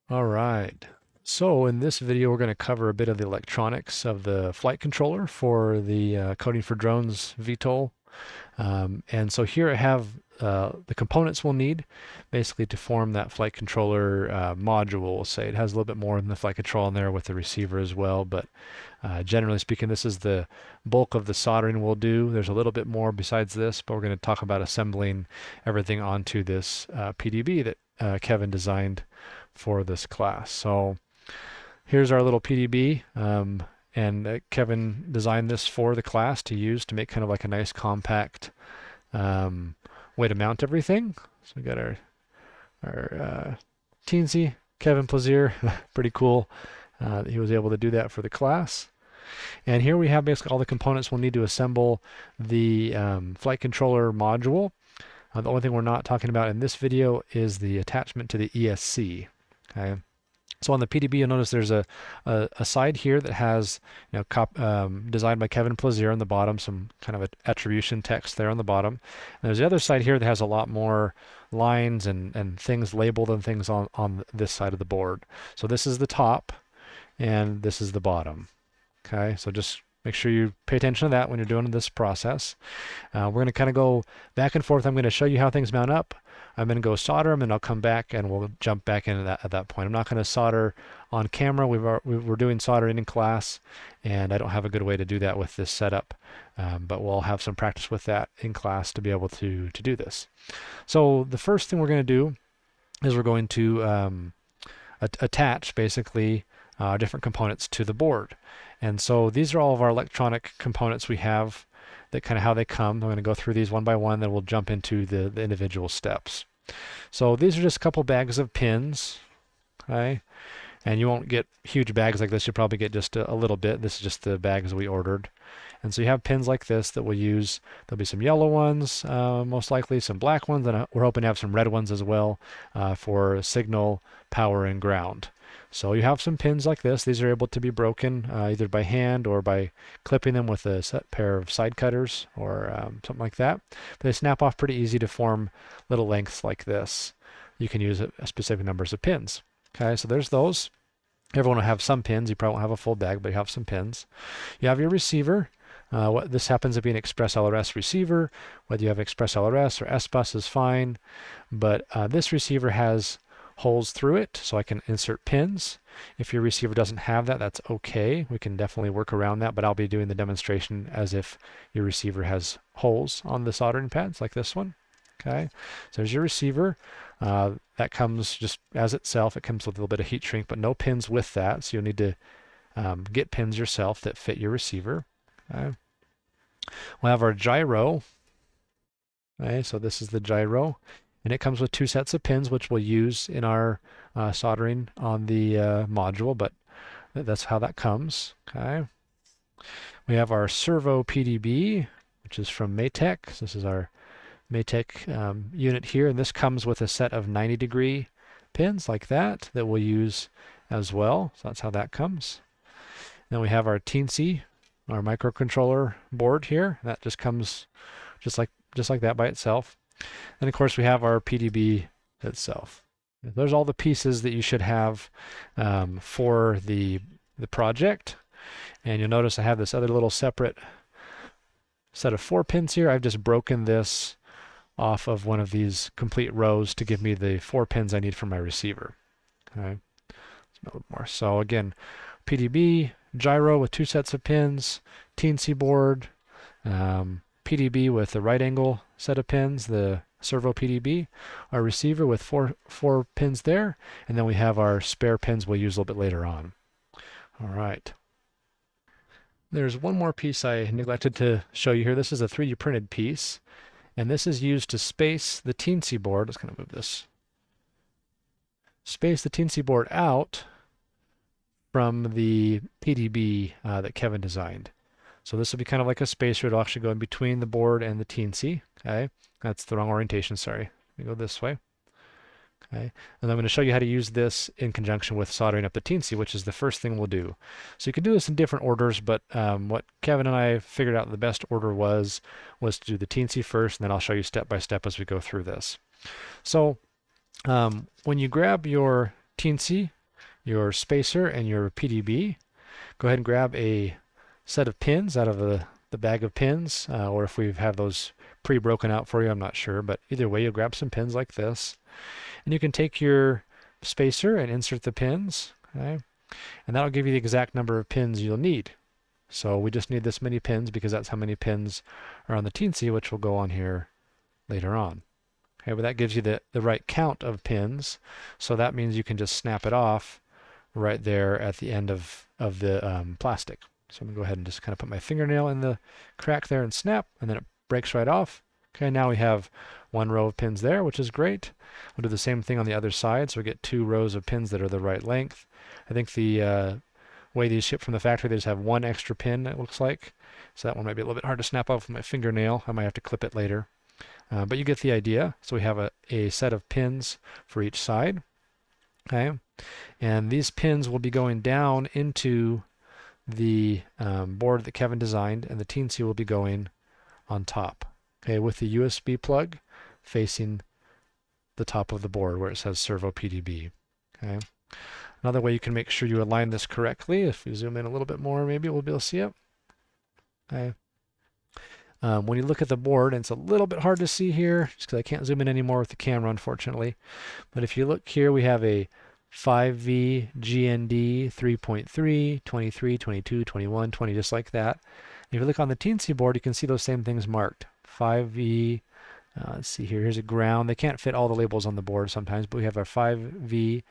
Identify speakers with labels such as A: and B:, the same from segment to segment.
A: All right. So in this video, we're going to cover a bit of the electronics of the flight controller for the Coding for Drones VTOL. And so here I have the components we'll need basically to form that flight controller module. We'll say it has a little bit more than the flight control in there with the receiver as well, but generally speaking, this is the bulk of the soldering we'll do. There's a little bit more besides this, but we're going to talk about assembling everything onto this PDB that Kevin designed for this class. So here's our little PDB. And Kevin designed this for the class to use to make kind of like a nice compact way to mount everything. So we got our teensy Kevin Plaisir, pretty cool that he was able to do that for the class. And here we have basically all the components we'll need to assemble the flight controller module. The only thing we're not talking about in this video is the attachment to the ESC. Okay. So on the PDB, you'll notice there's a side here that has, designed by Kevin Plaisir on the bottom, some kind of attribution text there on the bottom. And there's the other side here that has a lot more lines and things labeled and things on this side of the board. So this is the top and this is the bottom. Okay, so just make sure you pay attention to that when you're doing this process. We're going to kind of go back and forth. I'm going to show you how things mount up. I'm going to go solder them, and I'll come back and we'll jump back in at that point. I'm not going to solder on camera. We're doing soldering in class, and I don't have a good way to do that with this setup. But we'll have some practice with that in class to be able to do this. So the first thing we're going to do is we're going to attach basically different components to the board. And so these are all of our electronic components we have, that kind of how they come. I'm going to go through these one by one, then we'll jump into the individual steps. So these are just a couple bags of pins, okay? And you won't get huge bags like this. You'll probably get just a little bit. This is just the bags we ordered. And so you have pins like this that we'll use. There'll be some yellow ones, most likely, some black ones, and we're hoping to have some red ones as well for signal, power, and ground. So you have some pins like this. These are able to be broken either by hand or by clipping them with a set pair of side cutters or something like that. But they snap off pretty easy to form little lengths like this. You can use specific numbers of pins. Okay, so there's those. Everyone will have some pins. You probably won't have a full bag, but you have some pins. You have your receiver. This happens to be an Express LRS receiver. Whether you have Express LRS or S-Bus is fine. But this receiver has holes through it, so I can insert pins. If your receiver doesn't have that, that's okay. We can definitely work around that, but I'll be doing the demonstration as if your receiver has holes on the soldering pads, like this one. Okay, so there's your receiver. That comes just as itself. It comes with a little bit of heat shrink, but no pins with that, so you'll need to get pins yourself that fit your receiver. Okay. We'll have our gyro. Okay, so this is the gyro. And it comes with two sets of pins, which we'll use in our soldering on the module, but that's how that comes. Okay. We have our servo PDB, which is from Maytech. So this is our Maytech unit here, and this comes with a set of 90-degree pins like that we'll use as well. So that's how that comes. Then we have our Teensy, our microcontroller board here. That just comes just like that by itself. And of course we have our PDB itself. There's all the pieces that you should have for the project. And you'll notice I have this other little separate set of 4 pins here. I've just broken this off of one of these complete rows to give me the 4 pins I need for my receiver. Okay, a little more. So again, PDB, gyro with 2 sets of pins, Teensy board, PDB with the right angle set of pins, the servo PDB, our receiver with four pins there, and then we have our spare pins we'll use a little bit later on. All right. There's one more piece I neglected to show you here. This is a 3D printed piece, and this is used to space the Teensy board. Let's kind of move this. Space the Teensy board out from the PDB that Kevin designed. So this will be kind of like a spacer. It'll actually go in between the board and the Teensy. Okay, that's the wrong orientation. Sorry. Let me go this way. Okay, and I'm going to show you how to use this in conjunction with soldering up the Teensy, which is the first thing we'll do. So you can do this in different orders, but what Kevin and I figured out the best order was to do the Teensy first, and then I'll show you step by step as we go through this. So when you grab your Teensy, your spacer and your PDB. Go ahead and grab a set of pins out of the bag of pins, or if we have those pre-broken out for you, I'm not sure, but either way, you'll grab some pins like this. And you can take your spacer and insert the pins, okay? And that'll give you the exact number of pins you'll need. So we just need this many pins because that's how many pins are on the teensy, which will go on here later on. Okay, but that gives you the right count of pins. So that means you can just snap it off right there at the end of the plastic. So I'm going to go ahead and just kind of put my fingernail in the crack there and snap, and then it breaks right off. Okay, now we have one row of pins there, which is great. We'll do the same thing on the other side, so we get 2 rows of pins that are the right length. I think the way these ship from the factory, they just have 1 extra pin, it looks like. So that one might be a little bit hard to snap off with my fingernail. I might have to clip it later. But you get the idea. So we have a set of pins for each side. Okay, and these pins will be going down into the board that Kevin designed, and the teensy will be going on top. Okay, with the USB plug facing the top of the board where it says Servo PDB. Okay. Another way you can make sure you align this correctly, if you zoom in a little bit more, maybe we'll be able to see it. Okay. When you look at the board, and it's a little bit hard to see here, just because I can't zoom in anymore with the camera, unfortunately. But if you look here, we have a 5V GND 3.3, 23, 22, 21, 20, just like that. If you look on the teensy board, you can see those same things marked. 5V, let's see here, here's a ground. They can't fit all the labels on the board sometimes, but we have our 5V,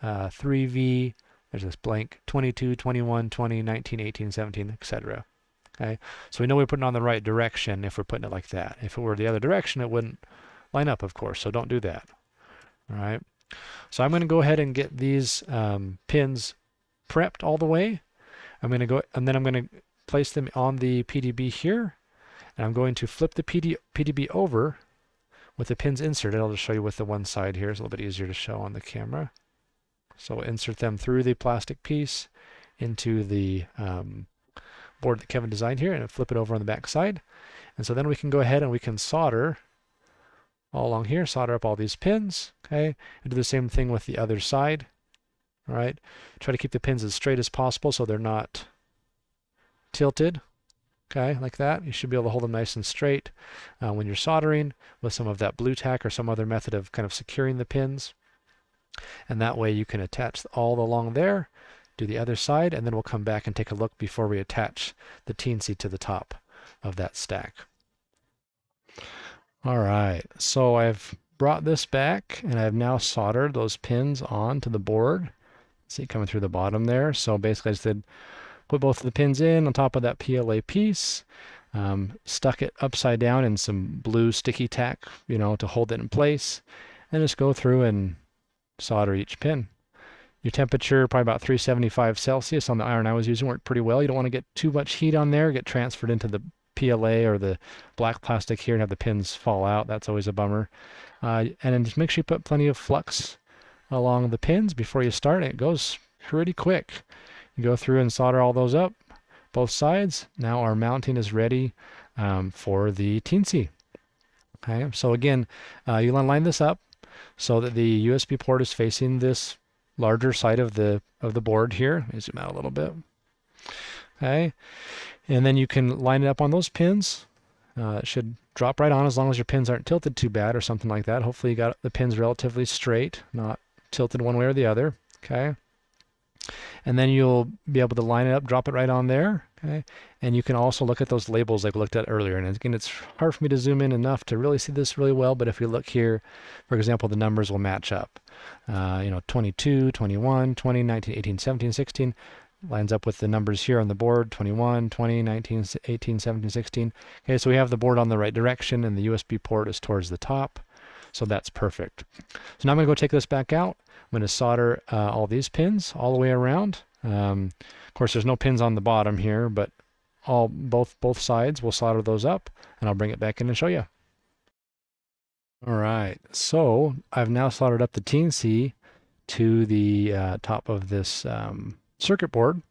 A: 3V, there's this blank, 22, 21, 20, 19, 18, 17, etc. Okay, so we know we're putting it on the right direction if we're putting it like that. If it were the other direction, it wouldn't line up, of course, so don't do that. All right, so I'm going to go ahead and get these pins prepped all the way. I'm going to go, and then I'm going to place them on the PDB here, and I'm going to flip the PDB over with the pins inserted. I'll just show you with the one side here. It's a little bit easier to show on the camera. So insert them through the plastic piece into the board that Kevin designed here, and flip it over on the back side. And so then we can go ahead and we can solder all along here, solder up all these pins, okay, and do the same thing with the other side. All right, try to keep the pins as straight as possible so they're not tilted, okay, like that. You should be able to hold them nice and straight when you're soldering with some of that blue tack or some other method of kind of securing the pins. And that way you can attach all along there, do the other side, and then we'll come back and take a look before we attach the teensy to the top of that stack. All right, so I've brought this back and I've now soldered those pins onto the board. See it coming through the bottom there. So basically I just did put both of the pins in on top of that PLA piece, stuck it upside down in some blue sticky tack, you know, to hold it in place, and just go through and solder each pin. Your temperature, probably about 375 Celsius on the iron I was using, worked pretty well. You don't want to get too much heat on there, get transferred into the PLA or the black plastic here and have the pins fall out. That's always a bummer. And then just make sure you put plenty of flux along the pins before you start. It goes pretty quick. You go through and solder all those up, both sides. Now our mounting is ready for the teensy. Okay, so again, you want to line this up so that the USB port is facing this larger side of the board here. Let me zoom out a little bit. Okay, and then you can line it up on those pins. It should drop right on as long as your pins aren't tilted too bad or something like that. Hopefully you got the pins relatively straight, not tilted one way or the other. Okay, and then you'll be able to line it up, drop it right on there. Okay, and you can also look at those labels like we looked at earlier. And again, it's hard for me to zoom in enough to really see this really well, but if you look here, for example, the numbers will match up. 22, 21, 20, 19, 18, 17, 16 lines up with the numbers here on the board, 21, 20, 19, 18, 17, 16. Okay, so we have the board on the right direction and the USB port is towards the top. So that's perfect. So now I'm going to go take this back out. I'm going to solder all these pins all the way around. Of course, there's no pins on the bottom here, but both sides, we'll solder those up, and I'll bring it back in and show you. All right, so I've now soldered up the teensy to the top of this circuit board.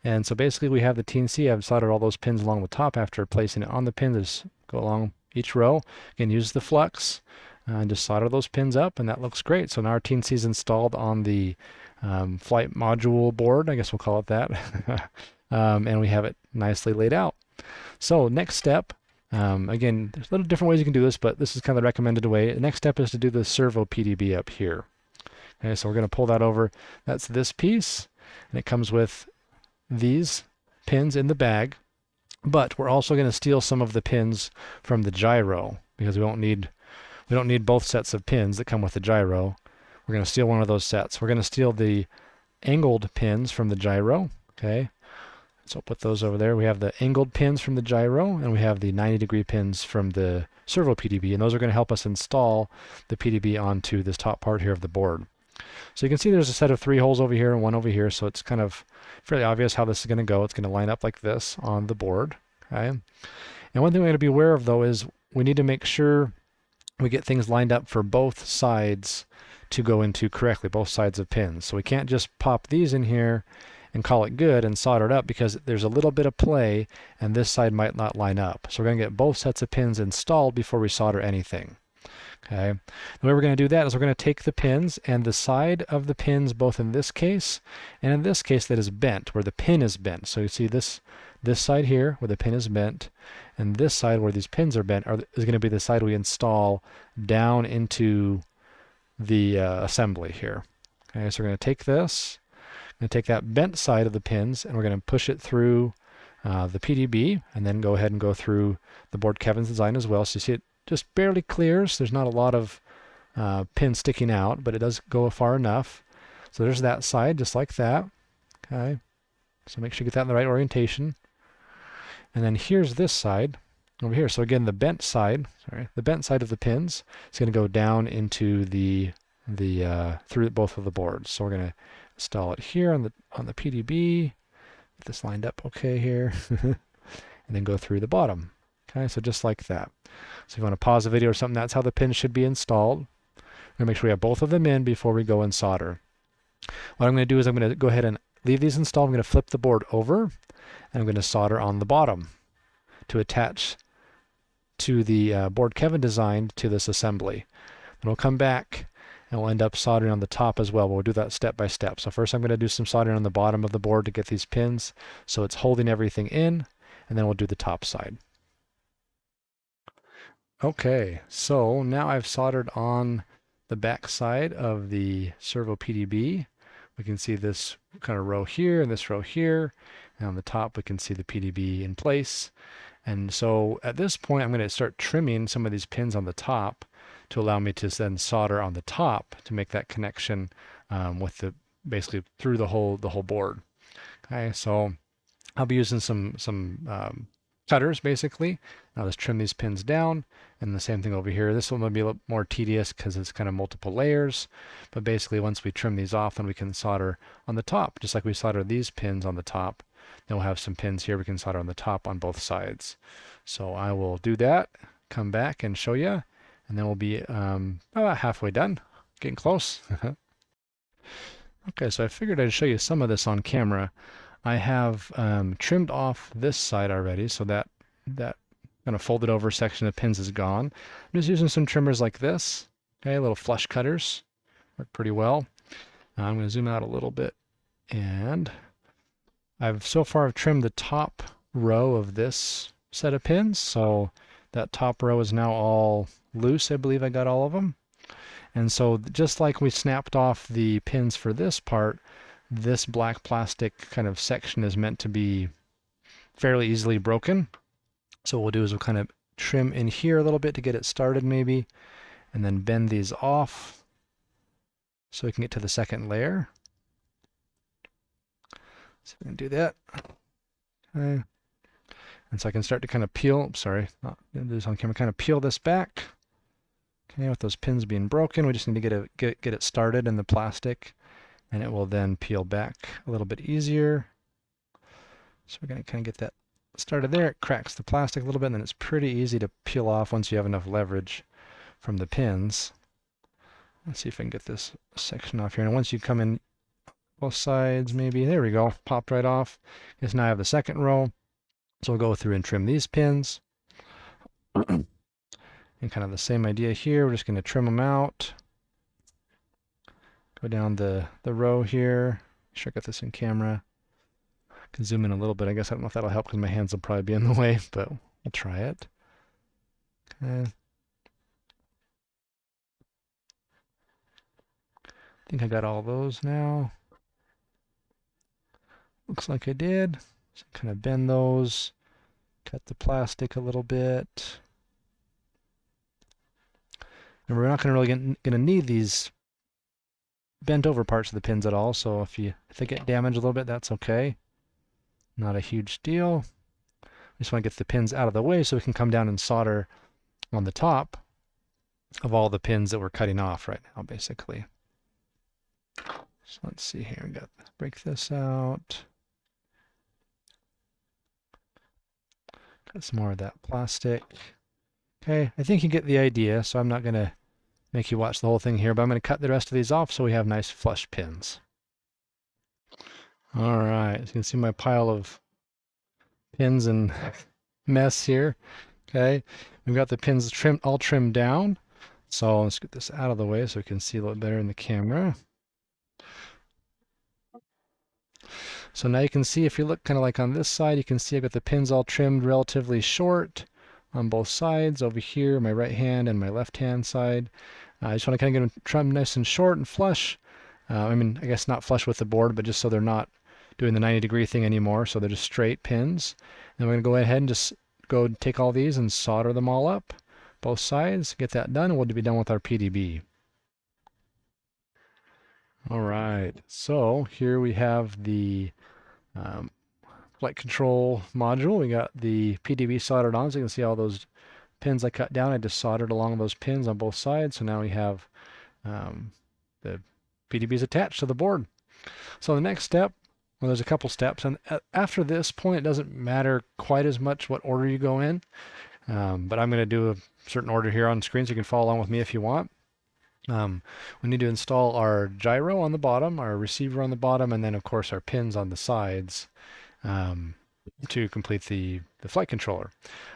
A: And so basically we have the teensy. I've soldered all those pins along the top after placing it on the pins. Just go along each row. Again, use the flux and just solder those pins up, and that looks great. So now our teensy is installed on the flight module board, I guess we'll call it that. And we have it nicely laid out. So next step, again, there's a little different ways you can do this, but this is kind of the recommended way. The next step is to do the servo PDB up here. Okay, so we're going to pull that over. That's this piece, and it comes with these pins in the bag, but we're also going to steal some of the pins from the gyro because we don't need both sets of pins that come with the gyro. We're going to steal one of those sets. We're going to steal the angled pins from the gyro. Okay, so put those over there. We have the angled pins from the gyro, and we have the 90-degree pins from the servo PDB, and those are going to help us install the PDB onto this top part here of the board. So you can see there's a set of 3 holes over here and 1 over here, so it's kind of fairly obvious how this is going to go. It's going to line up like this on the board. Okay, and one thing we got to be aware of though is we need to make sure we get things lined up for both sides to go into correctly, both sides of pins. So we can't just pop these in here and call it good and solder it up because there's a little bit of play and this side might not line up. So we're going to get both sets of pins installed before we solder anything. Okay, the way we're going to do that is we're going to take the pins and the side of the pins, both in this case and in this case that is bent, where the pin is bent. So you see this side here where the pin is bent, and this side where these pins are bent is going to be the side we install down into the assembly here. Okay, so we're going to take this, going to take that bent side of the pins, and we're going to push it through the PDB, and then go ahead and go through the board Kevin's design as well. So you see it just barely clears. There's not a lot of pin sticking out, but it does go far enough. So there's that side, just like that. Okay, so make sure you get that in the right orientation. And then here's this side over here. So again, the bent side of the pins is going to go down into the through both of the boards. So we're going to install it here on the PDB. Get this lined up okay here, and then go through the bottom. Okay, so just like that. So if you want to pause the video or something, that's how the pins should be installed. We're going to make sure we have both of them in before we go and solder. What I'm going to do is I'm going to go ahead and leave these installed. I'm going to flip the board over, and I'm going to solder on the bottom to attach to the board Kevin designed to this assembly. And we'll come back and we'll end up soldering on the top as well. We'll do that step by step. So first I'm going to do some soldering on the bottom of the board to get these pins so it's holding everything in, and then we'll do the top side. Okay, so now I've soldered on the back side of the servo PDB. We can see this kind of row here and this row here, and on the top we can see the PDB in place. And so at this point I'm going to start trimming some of these pins on the top to allow me to then solder on the top to make that connection with the basically through the whole board. Okay, so I'll be using some cutters basically. I'll just trim these pins down, and the same thing over here. This one will be a little more tedious because it's kind of multiple layers, but basically once we trim these off, then we can solder on the top, just like we solder these pins on the top. Then we'll have some pins here we can solder on the top on both sides. So I will do that, come back and show you, and then we'll be about halfway done, getting close. Okay, so I figured I'd show you some of this on camera. I have trimmed off this side already, so that kind of folded over section of pins is gone. I'm just using some trimmers like this, okay, little flush cutters, work pretty well. I'm going to zoom out a little bit, and so far I've trimmed the top row of this set of pins, so that top row is now all loose. I believe I got all of them. And so just like we snapped off the pins for this part, this black plastic kind of section is meant to be fairly easily broken. So what we'll do is we'll kind of trim in here a little bit to get it started maybe, and then bend these off so we can get to the second layer. So we can do that. Okay. And so I can start to kind of peel, sorry, not do this on camera, kind of peel this back. Okay, with those pins being broken, we just need to get it started in the plastic, and it will then peel back a little bit easier. So we're going to kind of get that started there. It cracks the plastic a little bit, and then it's pretty easy to peel off once you have enough leverage from the pins. Let's see if I can get this section off here. And once you come in both sides, maybe, there we go, popped right off. Because now I have the second row. So we'll go through and trim these pins. And kind of the same idea here. We're just going to trim them out. Go down the row here. Make sure I got this in camera. Can zoom in a little bit. I guess I don't know if that'll help because my hands will probably be in the way, but we'll try it. Okay. I think I got all those now. Looks like I did. So kind of bend those, cut the plastic a little bit. And we're not going to need these bent over parts of the pins at all. So if they get damaged a little bit, that's okay. Not a huge deal. Just want to get the pins out of the way so we can come down and solder on the top of all the pins that we're cutting off right now, basically. So let's see here. We got break this out. Got some more of that plastic. Okay, I think you get the idea, so I'm not going to make you watch the whole thing here, but I'm going to cut the rest of these off so we have nice flush pins. All right, so you can see my pile of pins and mess here. Okay, we've got the pins all trimmed down. So let's get this out of the way so we can see a little better in the camera. So now you can see, if you look kind of like on this side, you can see I've got the pins all trimmed relatively short on both sides over here, my right hand and my left hand side. I just want to kind of get them trimmed nice and short and flush. I mean, I guess not flush with the board, but just so they're not doing the 90-degree thing anymore. So they're just straight pins. And we're going to go ahead and just go take all these and solder them all up, both sides, get that done, and we'll be done with our PDB. All right, so here we have the flight control module. We got the PDB soldered on, so you can see all those pins I cut down. I just soldered along those pins on both sides, so now we have the PDBs attached to the board. So the next step, well, there's a couple steps, and after this point, it doesn't matter quite as much what order you go in, but I'm going to do a certain order here on screen so you can follow along with me if you want. We need to install our gyro on the bottom, our receiver on the bottom, and then of course our pins on the sides to complete the flight controller.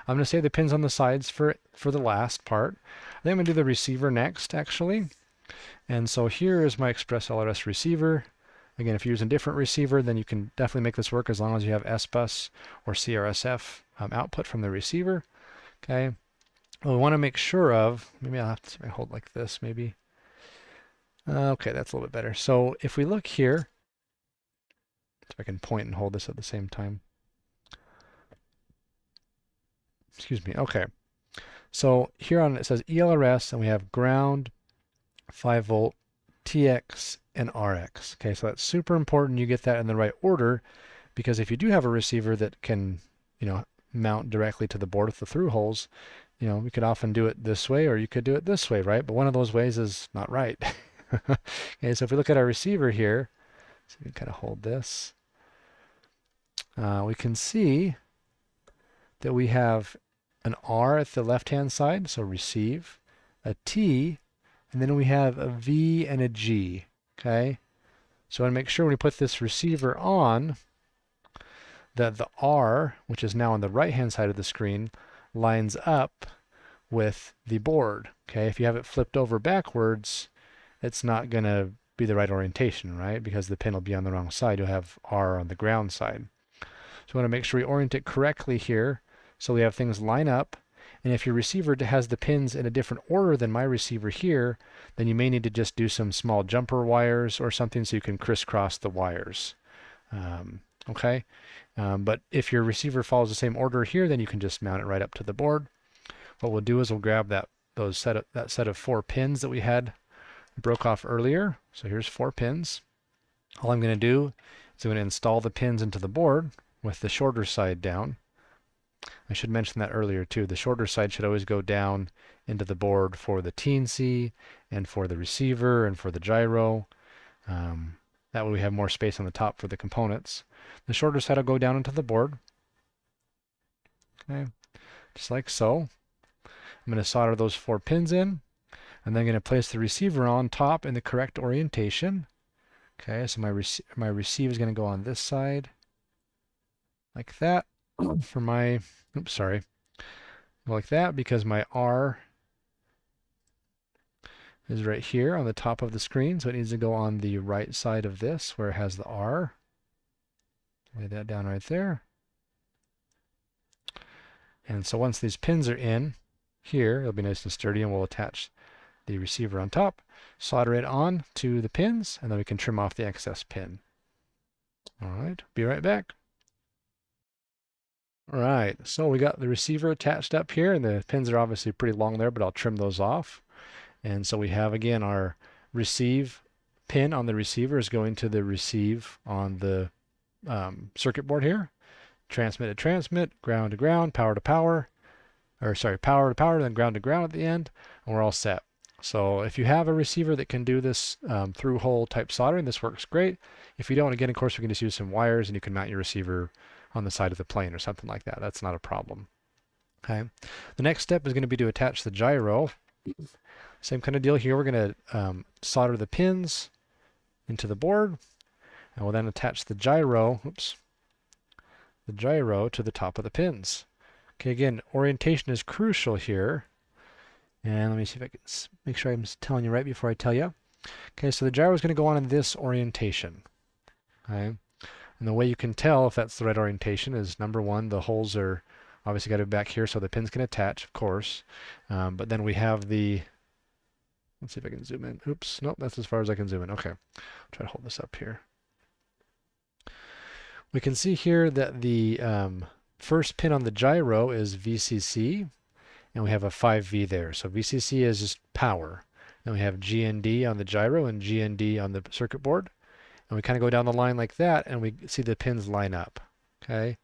A: I'm going to save the pins on the sides for the last part. Then I'm going to do the receiver next, actually. And so here is my Express LRS receiver. Again, if you're using a different receiver, then you can definitely make this work as long as you have S-Bus or CRSF output from the receiver. Okay. What we want to make sure of, maybe I'll have to hold like this, maybe. Okay, that's a little bit better. So if we look here, so I can point and hold this at the same time. Excuse me. Okay. So here on it says ELRS, and we have ground, 5 volt, TX, and RX. Okay, so that's super important you get that in the right order, because if you do have a receiver that can, mount directly to the board with the through holes, we could often do it this way, or you could do it this way, right? But one of those ways is not right. Okay, so if we look at our receiver here, so we can kind of hold this, we can see that we have an R at the left-hand side, so receive, a T, and then we have a V and a G, okay? So I want to make sure when we put this receiver on, that the R, which is now on the right-hand side of the screen, lines up with the board, okay? If you have it flipped over backwards, it's not going to be the right orientation, right? Because the pin will be on the wrong side. You'll have R on the ground side. So we want to make sure we orient it correctly here so we have things line up. And if your receiver has the pins in a different order than my receiver here, then you may need to just do some small jumper wires or something so you can crisscross the wires. Okay? But if your receiver follows the same order here, then you can just mount it right up to the board. What we'll do is we'll grab that set of 4 pins that we had broke off earlier. So here's 4 pins. All I'm going to do is I'm going to install the pins into the board with the shorter side down. I should mention that earlier too. The shorter side should always go down into the board for the TNC and for the receiver and for the gyro. That way we have more space on the top for the components. The shorter side will go down into the board. Okay, just like so. I'm going to solder those 4 pins in. And then I'm going to place the receiver on top in the correct orientation. Okay, so my receive is going to go on this side, like that. For my, oops, sorry, like that, because my R is right here on the top of the screen, so it needs to go on the right side of this where it has the R. Lay that down right there. And so once these pins are in here, it'll be nice and sturdy, and we'll attach the receiver on top, solder it on to the pins, and then we can trim off the excess pin. All right, be right back. All right, so we got the receiver attached up here, and the pins are obviously pretty long there, but I'll trim those off. And so we have, again, our receive pin on the receiver is going to the receive on the circuit board here. Transmit to transmit, ground to ground, power to power, or sorry, power to power, then ground to ground at the end, and we're all set. So if you have a receiver that can do this through hole type soldering, this works great. If you don't, again, of course, we can just use some wires and you can mount your receiver on the side of the plane or something like that. That's not a problem. Okay. The next step is going to be to attach the gyro. Same kind of deal here. We're going to solder the pins into the board, and we'll then attach the gyro, the gyro to the top of the pins. Okay, again, orientation is crucial here. And let me see if I can make sure I'm telling you right before I tell you. Okay, so the gyro is going to go on in this orientation. Okay, and the way you can tell if that's the right orientation is, number one, the holes are obviously got to be back here so the pins can attach, of course. But then we have the, let's see if I can zoom in. Oops, nope, that's as far as I can zoom in. Okay, I'll try to hold this up here. We can see here that the first pin on the gyro is VCC, and we have a 5V there. So VCC is just power. Then we have GND on the gyro and GND on the circuit board. And we kind of go down the line like that, and we see the pins line up. Okay.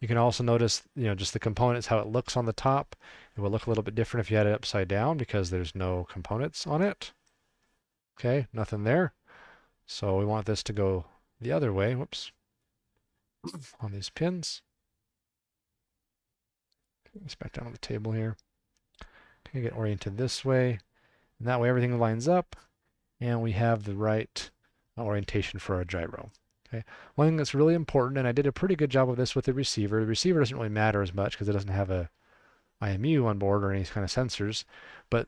A: You can also notice, just the components, how it looks on the top. It will look a little bit different if you had it upside down because there's no components on it. Okay, nothing there. So we want this to go the other way. Whoops. On these pins. Get this back down on the table here. Okay, get oriented this way. And that way everything lines up, and we have the right orientation for our gyro. Okay. One thing that's really important, and I did a pretty good job of this with the receiver doesn't really matter as much because it doesn't have a IMU on board or any kind of sensors, but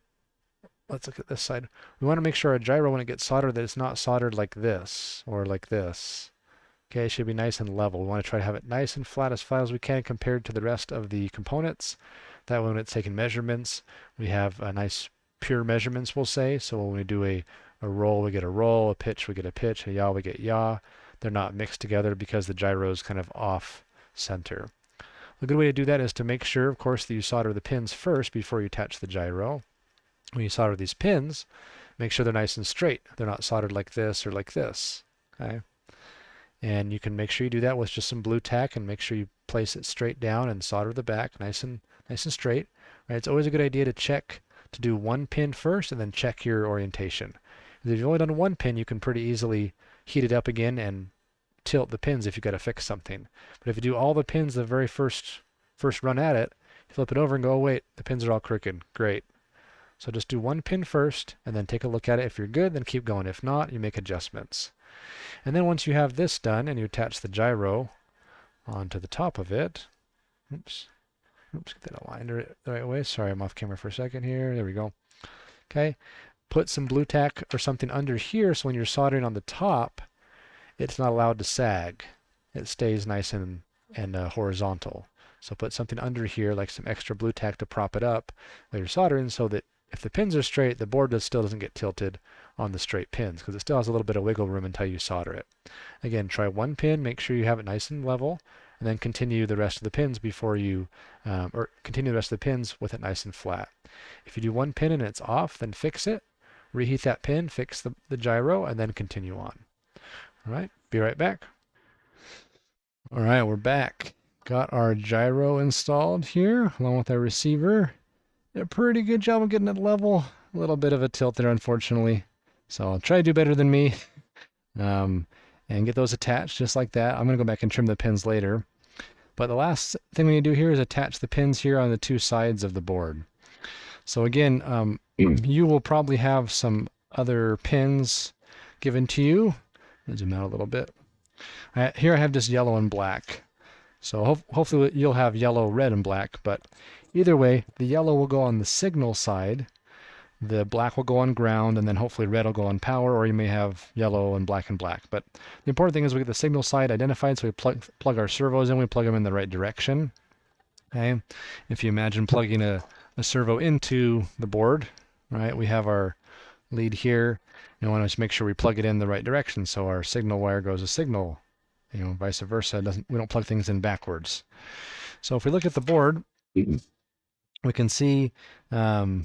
A: let's look at this side. We want to make sure our gyro, when it gets soldered, that it's not soldered like this or like this. Okay, it should be nice and level. We want to try to have it nice and flat as we can compared to the rest of the components. That way when it's taking measurements, we have a nice pure measurements, we'll say. So when we do a roll, we get a roll, a pitch, we get a pitch, a yaw, we get yaw. They're not mixed together because the gyro is kind of off center. A good way to do that is to make sure, of course, that you solder the pins first before you attach the gyro. When you solder these pins, make sure they're nice and straight. They're not soldered like this or like this. Okay. And you can make sure you do that with just some blue tack, and make sure you place it straight down and solder the back nice and straight. Right? It's always a good idea to do one pin first and then check your orientation. If you've only done one pin, you can pretty easily heat it up again and tilt the pins if you've got to fix something. But if you do all the pins the very first run at it, you flip it over and go, oh, wait, the pins are all crooked. Great. So just do one pin first and then take a look at it. If you're good, then keep going. If not, you make adjustments. And then once you have this done and you attach the gyro onto the top of it, oops, get that aligned the right way. Sorry, I'm off camera for a second here. There we go. Okay, put some blue tack or something under here so when you're soldering on the top, it's not allowed to sag. It stays nice and horizontal. So put something under here, like some extra blue tack, to prop it up while you're soldering, so that if the pins are straight, the board still doesn't get tilted on the straight pins, because it still has a little bit of wiggle room until you solder it. Again, try one pin, make sure you have it nice and level, and then continue the rest of the pins before you, or continue the rest of the pins with it nice and flat. If you do one pin and it's off, then fix it, reheat that pin, fix the gyro, and then continue on. All right, be right back. All right, we're back. Got our gyro installed here, along with our receiver. Did a pretty good job of getting it level. A little bit of a tilt there, unfortunately. So I'll try to do better than me. And get those attached just like that. I'm going to go back and trim the pins later. But the last thing we need to do here is attach the pins here on the two sides of the board. So again, you will probably have some other pins given to you. I'll zoom out a little bit. Here I have just yellow and black. So hopefully you'll have yellow, red, and black. But either way, the yellow will go on the signal side. the black will go on ground, and then hopefully red will go on power, or you may have yellow and black. But the important thing is we get the signal side identified, so we plug our servos in, we plug them in the right direction. Okay, if you imagine plugging a servo into the board, right, we have our lead here, and we want to make sure we plug it in the right direction, so our signal wire goes to signal, vice versa. We don't plug things in backwards. So if we look at the board, we can see, let's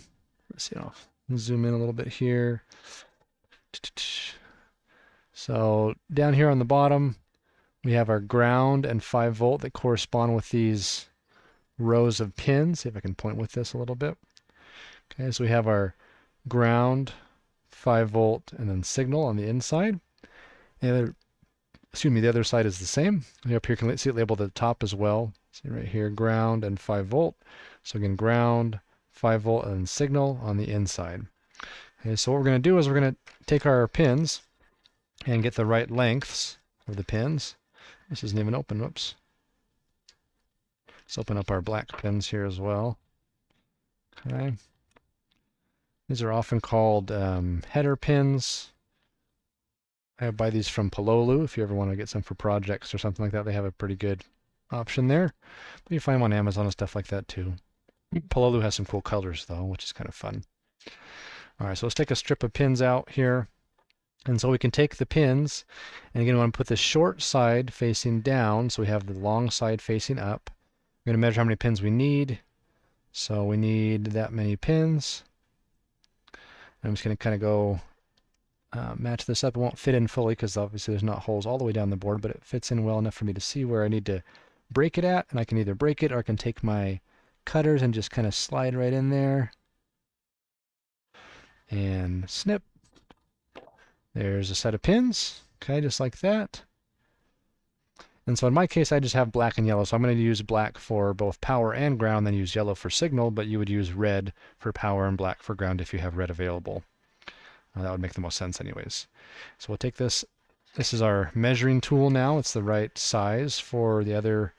A: see, I'll zoom in a little bit here. So down here on the bottom, we have our ground and 5-volt that correspond with these rows of pins. See if I can point with this a little bit. Okay, so we have our ground, 5-volt, and then signal on the inside. And the other side is the same. And up here you can see it labeled at the top as well. See right here, ground and 5-volt. So again, ground, 5-volt, and then signal on the inside. Okay, so what we're going to do is we're going to take our pins and get the right lengths of the pins. This isn't even open, whoops. Let's open up our black pins here as well. Okay. These are often called header pins. I buy these from Pololu. If you ever want to get some for projects or something like that, they have a pretty good option there. But you find them on Amazon and stuff like that too. Pololu has some cool colors though, which is kind of fun. All right, so let's take a strip of pins out here. And so we can take the pins, and again, we want to put the short side facing down, so we have the long side facing up. We're going to measure how many pins we need. So we need that many pins. I'm just going to kind of go match this up. It won't fit in fully because obviously there's not holes all the way down the board, but it fits in well enough for me to see where I need to break it at, and I can either break it or I can take my cutters and just kind of slide right in there and snip. There's a set of pins, okay, just like that. And so in my case, I just have black and yellow, so I'm going to use black for both power and ground, then use yellow for signal, but you would use red for power and black for ground if you have red available. That would make the most sense anyways. So we'll take this. This is our measuring tool now. It's the right size for the other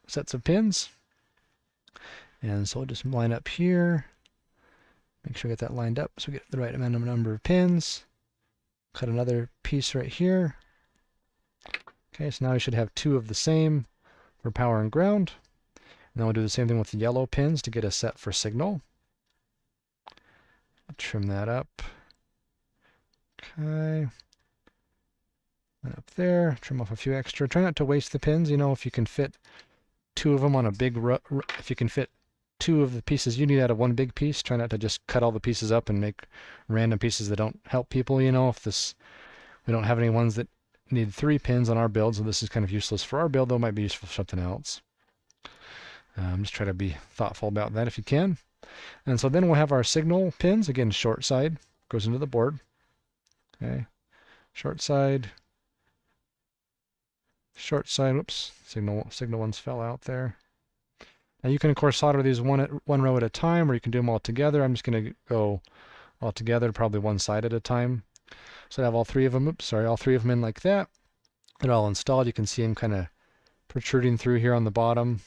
A: sets of pins. And so we'll just line up here. Make sure we get that lined up so we get the right amount of number of pins. Cut another piece right here. Okay, so now we should have 2 of the same for power and ground. And then we'll do the same thing with the yellow pins to get a set for signal. I'll trim that up. Okay. And up there, trim off a few extra. Try not to waste the pins. If you can fit 2 of them on a big, if you can fit 2 of the pieces you need out of one big piece, try not to just cut all the pieces up and make random pieces that don't help people. We don't have any ones that need 3 pins on our build, so this is kind of useless for our build, though it might be useful for something else. Just try to be thoughtful about that if you can. And so then we'll have our signal pins. Again, short side goes into the board. Okay, short side, whoops, signal ones fell out there. Now you can of course solder these one row at a time, or you can do them all together. I'm just going to go all together, probably one side at a time. So I have all 3 of them, all 3 of them in like that. They're all installed. You can see them kind of protruding through here on the bottom.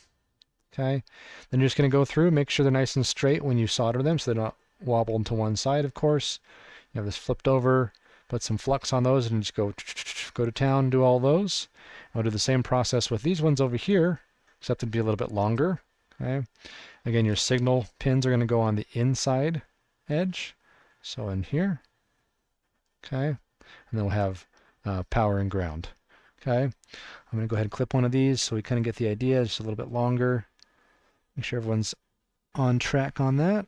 A: Okay, then you're just going to go through, make sure they're nice and straight when you solder them, so they're not wobbled to one side, of course. You have this flipped over, put some flux on those, and just go to town, do all those. I'll do the same process with these ones over here, except it'd be a little bit longer. Okay, again, your signal pins are going to go on the inside edge, so in here. Okay, and then we'll have power and ground. Okay, I'm going to go ahead and clip one of these so we kind of get the idea. Just a little bit longer. Make sure everyone's on track on that.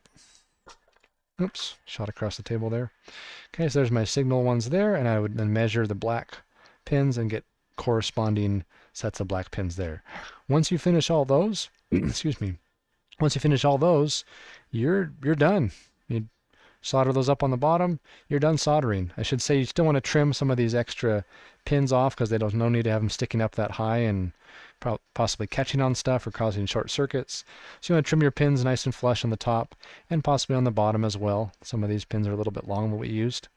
A: Oops, shot across the table there. Okay, so there's my signal ones there, and I would then measure the black pins and get corresponding sets of black pins there. Once you finish all those, excuse me, once you finish all those, you're done. You solder those up on the bottom, you're done soldering. I should say you still want to trim some of these extra pins off because there's no need to have them sticking up that high and possibly catching on stuff or causing short circuits. So you want to trim your pins nice and flush on the top and possibly on the bottom as well. Some of these pins are a little bit long than what we used.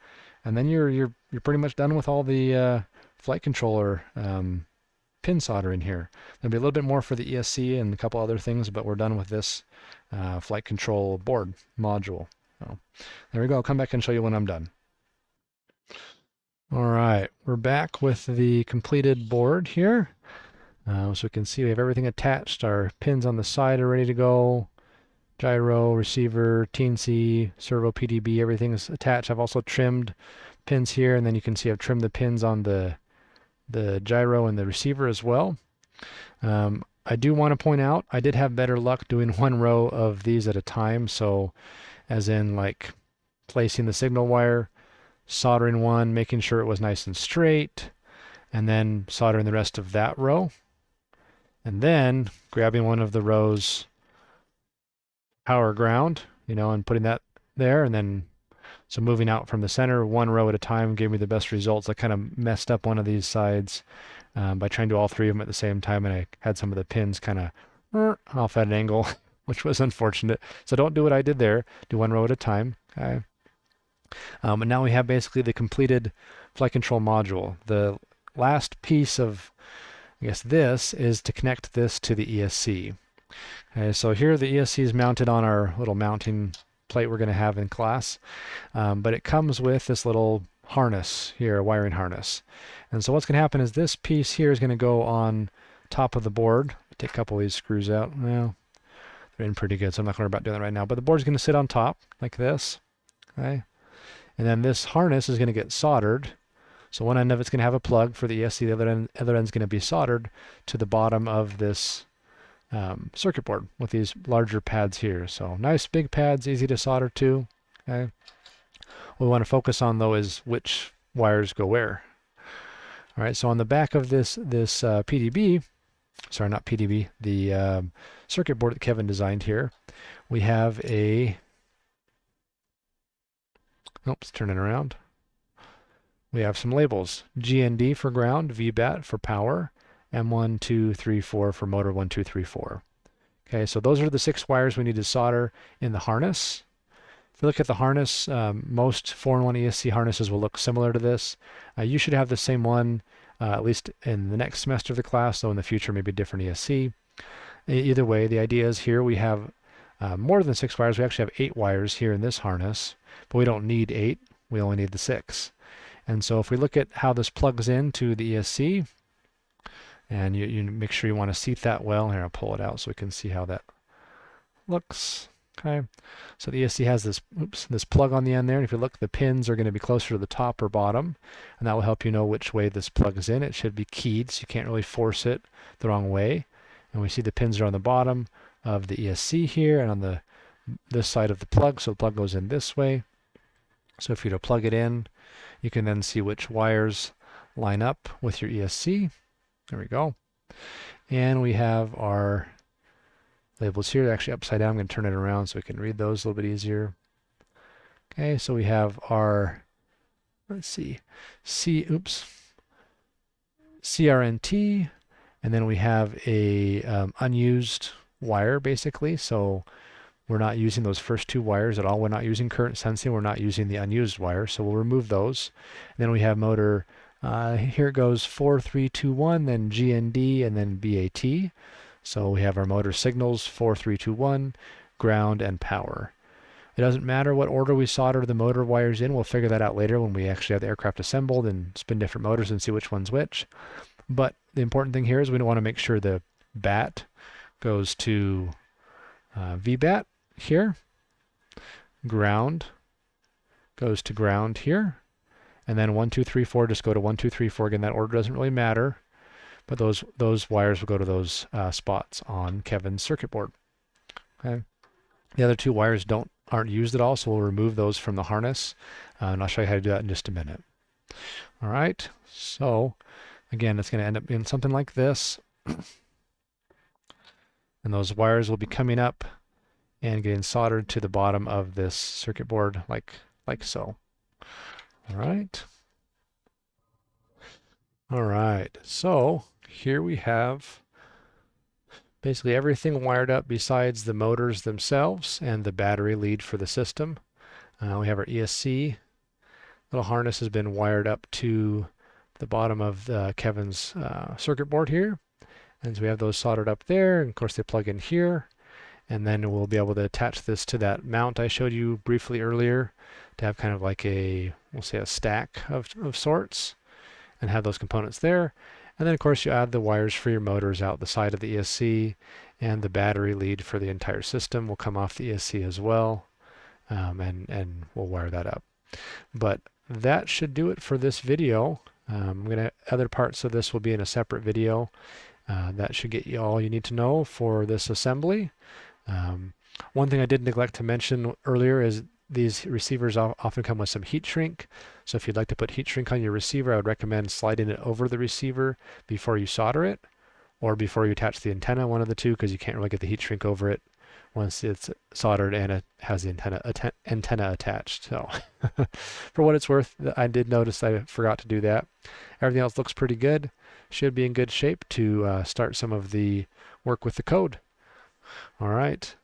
A: And then you're pretty much done with all the flight controller pin soldering here. There'll be a little bit more for the ESC and a couple other things, but we're done with this flight control board module. So there we go. I'll come back and show you when I'm done. All right, we're back with the completed board here. So we can see we have everything attached. Our pins on the side are ready to go. Gyro, receiver, TNC, servo, PDB, everything is attached. I've also trimmed pins here, and then you can see I've trimmed the pins on the gyro and the receiver as well. I do want to point out I did have better luck doing one row of these at a time. So as in like placing the signal wire, soldering one, making sure it was nice and straight, and then soldering the rest of that row. And then grabbing one of the rows power ground, and putting that there, and then so moving out from the center one row at a time gave me the best results. I kind of messed up one of these sides by trying to do all three of them at the same time, and I had some of the pins kind of off at an angle, which was unfortunate. So don't do what I did there. Do one row at a time. Okay. And now we have basically the completed flight control module. The last piece of, I guess, this is to connect this to the ESC. Okay, so here the ESC is mounted on our little mounting plate we're going to have in class, but it comes with this little harness here, a wiring harness. And so what's going to happen is this piece here is going to go on top of the board. Take a couple of these screws out. Well, they're in pretty good, so I'm not going to worry about doing that right now. But the board's going to sit on top like this. Okay, and then this harness is going to get soldered. So one end of it's going to have a plug for the ESC, the other end's going to be soldered to the bottom of this circuit board with these larger pads here. So nice big pads, easy to solder to. Okay. What we want to focus on though is which wires go where. All right, so on the back of this PDB, sorry, not PDB, the circuit board that Kevin designed here, we have a, oops, turn it around. We have some labels: GND for ground, VBAT for power, M1, 2, 3, 4 for motor 1, 2, 3, 4. Okay, so those are the 6 wires we need to solder in the harness. If you look at the harness, most 4-in-1 ESC harnesses will look similar to this. You should have the same one, at least in the next semester of the class, though in the future maybe a different ESC. Either way, the idea is here we have more than 6 wires. We actually have 8 wires here in this harness, but we don't need 8. We only need the 6. And so if we look at how this plugs into the ESC, and you make sure you want to seat that well. Here, I'll pull it out so we can see how that looks. Okay, so the ESC has this plug on the end there, and if you look, the pins are going to be closer to the top or bottom, and that will help you know which way this plugs in. It should be keyed, so you can't really force it the wrong way. And we see the pins are on the bottom of the ESC here, and on this side of the plug, so the plug goes in this way. So if you were to plug it in, you can then see which wires line up with your ESC. There we go. And we have our labels here. They're actually upside down. I'm going to turn it around so we can read those a little bit easier. Okay, so we have our, let's see, CRNT, and then we have a unused wire basically. So we're not using those first 2 wires at all. We're not using current sensing. We're not using the unused wire. So we'll remove those. And then we have motor, here it goes 4, 3, 2, 1, then GND, and then BAT. So we have our motor signals 4, 3, 2, 1, ground, and power. It doesn't matter what order we solder the motor wires in. We'll figure that out later when we actually have the aircraft assembled and spin different motors and see which one's which. But the important thing here is we want to make sure the BAT goes to VBAT here. Ground goes to ground here. And then 1, 2, 3, 4 just go to 1, 2, 3, 4. Again, that order doesn't really matter, but those wires will go to those spots on Kevin's circuit board. Okay. The other 2 wires aren't used at all, so we'll remove those from the harness, and I'll show you how to do that in just a minute. All right. So again, it's going to end up being something like this, and those wires will be coming up and getting soldered to the bottom of this circuit board like so. All right. All right. So here we have basically everything wired up besides the motors themselves and the battery lead for the system. We have our ESC. Little harness has been wired up to the bottom of Kevin's circuit board here. And so we have those soldered up there. And of course, they plug in here. And then we'll be able to attach this to that mount I showed you briefly earlier to have kind of like a, we'll say a stack of sorts, and have those components there. And then of course you add the wires for your motors out the side of the ESC, and the battery lead for the entire system will come off the ESC as well, and we'll wire that up. But that should do it for this video. Other parts of this will be in a separate video. That should get you all you need to know for this assembly. One thing I did neglect to mention earlier is these receivers often come with some heat shrink. So if you'd like to put heat shrink on your receiver, I would recommend sliding it over the receiver before you solder it, or before you attach the antenna, one of the two, because you can't really get the heat shrink over it once it's soldered and it has the antenna attached. So for what it's worth, I did notice I forgot to do that. Everything else looks pretty good. Should be in good shape to start some of the work with the code. All right.